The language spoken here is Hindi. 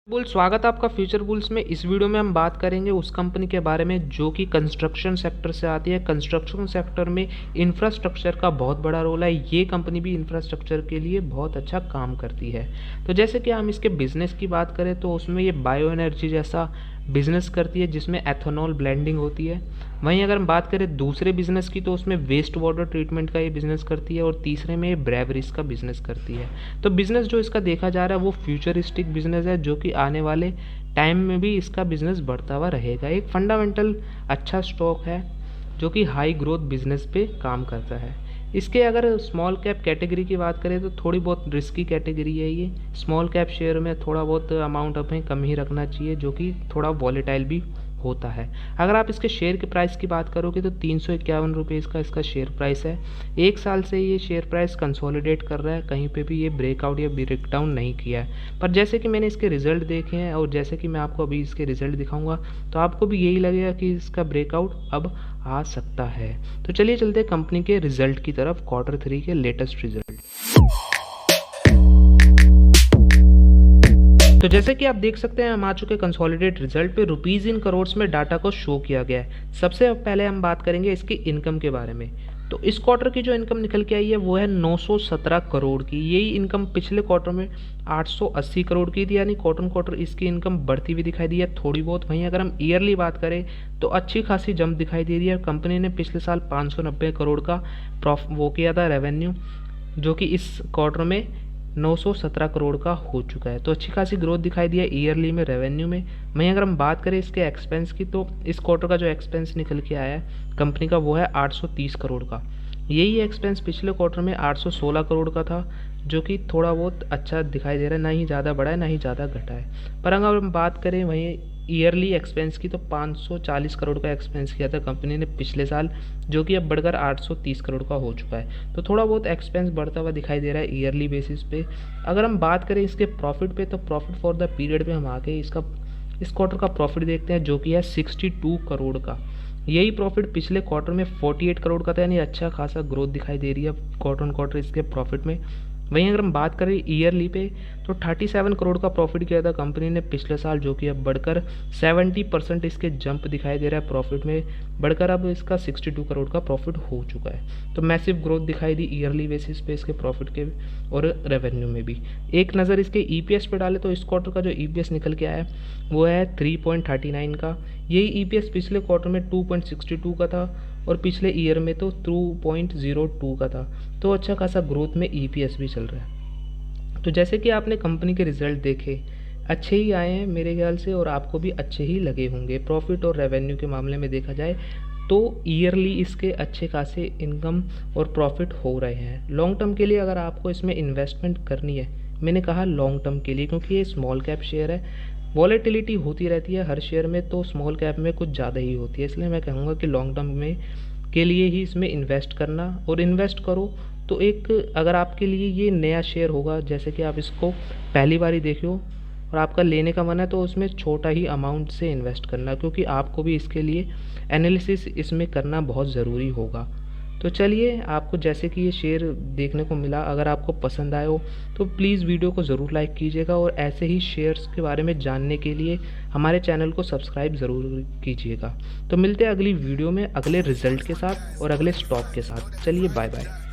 स्वागत है आपका फ्यूचर बुल्स में। इस वीडियो में हम बात करेंगे उस कंपनी के बारे में जो कि कंस्ट्रक्शन सेक्टर से आती है। कंस्ट्रक्शन सेक्टर में इंफ्रास्ट्रक्चर का बहुत बड़ा रोल है। ये कंपनी भी इंफ्रास्ट्रक्चर के लिए बहुत अच्छा काम करती है। तो जैसे कि हम इसके बिजनेस की बात करें तो उसमें ये बायो एनर्जी जैसा बिजनेस करती है जिसमें एथेनॉल ब्लेंडिंग होती है। वहीं अगर हम बात करें दूसरे बिजनेस की तो उसमें वेस्ट वाटर ट्रीटमेंट का ये बिजनेस करती है और तीसरे में ये ब्रेवरीज का बिजनेस करती है। तो बिजनेस जो इसका देखा जा रहा है वो फ्यूचरिस्टिक बिजनेस है जो कि आने वाले टाइम में भी इसका बिजनेस बढ़ता हुआ रहेगा। एक फंडामेंटल अच्छा स्टॉक है जो कि हाई ग्रोथ बिजनेस पे काम करता है। इसके अगर स्मॉल कैप कैटेगरी की बात करें तो थोड़ी बहुत रिस्की कैटेगरी है ये। स्मॉल कैप शेयर में थोड़ा बहुत अमाउंट हमें कम ही रखना चाहिए जो कि थोड़ा वॉलेटाइल भी होता है। अगर आप इसके शेयर के प्राइस की बात करोगे तो 351 रुपये का इसका शेयर प्राइस है। एक साल से ये शेयर प्राइस कंसोलिडेट कर रहा है, कहीं पे भी ये ब्रेकआउट या ब्रेकडाउन नहीं किया है। पर जैसे कि मैंने इसके रिजल्ट देखे हैं और जैसे कि मैं आपको अभी इसके रिजल्ट दिखाऊंगा तो आपको भी यही लगेगा कि इसका ब्रेकआउट अब आ सकता है। तो चलिए चलते हैं कंपनी के रिजल्ट की तरफ, Q3 के लेटेस्ट रिजल्ट। तो जैसे कि आप देख सकते हैं हम आ चुके कंसोलिडेट रिजल्ट पे। रुपीज इन करोड़ में डाटा को शो किया गया है। सबसे पहले हम बात करेंगे इसकी इनकम के बारे में। तो इस क्वार्टर की जो इनकम निकल के आई है वो है 917 करोड़ की। यही इनकम पिछले क्वार्टर में 880 करोड़ की थी, यानी क्वार्टर इसकी इनकम बढ़ती हुई दिखाई दी है थोड़ी बहुत। वहीं अगर हम ईयरली बात करें तो अच्छी खासी जंप दिखाई दे रही है। कंपनी ने पिछले साल 590 करोड़ का वो किया था रेवेन्यू, जो कि इस क्वार्टर में 917 करोड़ का हो चुका है। तो अच्छी खासी ग्रोथ दिखाई दी है ईयरली में रेवेन्यू में। वहीं अगर हम बात करें इसके एक्सपेंस की तो इस क्वार्टर का जो एक्सपेंस निकल के आया है कंपनी का वो है 830 करोड़ का। यही एक्सपेंस पिछले क्वार्टर में 816 करोड़ का था, जो कि थोड़ा बहुत अच्छा दिखाई दे रहा है, ना ही ज़्यादा बढ़ा है ना ही ज़्यादा घटा है। पर अगर हम बात करें वहीं ईयरली एक्सपेंस की तो 540 करोड़ का एक्सपेंस किया था कंपनी ने पिछले साल, जो कि अब बढ़कर 830 करोड़ का हो चुका है। तो थोड़ा बहुत एक्सपेंस बढ़ता हुआ दिखाई दे रहा है ईयरली बेसिस पे। अगर हम बात करें इसके प्रॉफिट पे तो प्रॉफिट फॉर द पीरियड पे हम आके इसका इस क्वार्टर का प्रॉफिट देखते हैं जो कि है 62 करोड़ का। यही प्रॉफिट पिछले क्वार्टर में 48 करोड़ का था, यानी अच्छा खासा ग्रोथ दिखाई दे रही है क्वार्टर इसके प्रॉफिट में। वहीं अगर हम बात करें ईयरली पे तो 37 करोड़ का प्रॉफिट किया था कंपनी ने पिछले साल, जो कि अब बढ़कर 70% इसके जंप दिखाई दे रहा है प्रॉफिट में, बढ़कर अब इसका 62 करोड़ का प्रॉफिट हो चुका है। तो मैसिव ग्रोथ दिखाई दी ईयरली बेसिस पे इसके प्रॉफिट के और रेवेन्यू में भी। एक नज़र इसके ईपीएस पे डाले तो इस क्वार्टर का जो ईपीएस निकल के आया है वो है 3.39 का। यही ईपीएस पिछले क्वार्टर में 2.62 का था और पिछले ईयर में तो 2.02 का था। तो अच्छा खासा ग्रोथ में ईपीएस भी चल रहा है। तो जैसे कि आपने कंपनी के रिजल्ट देखे, अच्छे ही आए हैं मेरे ख्याल से और आपको भी अच्छे ही लगे होंगे। प्रॉफिट और रेवेन्यू के मामले में देखा जाए तो ईयरली इसके अच्छे खासे इनकम और प्रॉफिट हो रहे हैं। लॉन्ग टर्म के लिए अगर आपको इसमें इन्वेस्टमेंट करनी है, मैंने कहा लॉन्ग टर्म के लिए, क्योंकि ये स्मॉल कैप शेयर है, वॉलेटिलिटी होती रहती है हर शेयर में, तो स्मॉल कैप में कुछ ज़्यादा ही होती है। इसलिए मैं कहूँगा कि लॉन्ग टर्म में के लिए ही इसमें इन्वेस्ट करना, और इन्वेस्ट करो तो एक अगर आपके लिए ये नया शेयर होगा, जैसे कि आप इसको पहली बार ही देखे हो और आपका लेने का मन है, तो उसमें छोटा ही अमाउंट से इन्वेस्ट करना, क्योंकि आपको भी इसके लिए एनालिसिस इसमें करना बहुत ज़रूरी होगा। तो चलिए, आपको जैसे कि ये शेयर देखने को मिला, अगर आपको पसंद आए हो तो प्लीज़ वीडियो को ज़रूर लाइक कीजिएगा और ऐसे ही शेयर्स के बारे में जानने के लिए हमारे चैनल को सब्सक्राइब ज़रूर कीजिएगा। तो मिलते हैं अगली वीडियो में अगले रिजल्ट के साथ और अगले स्टॉक के साथ। चलिए बाय बाय।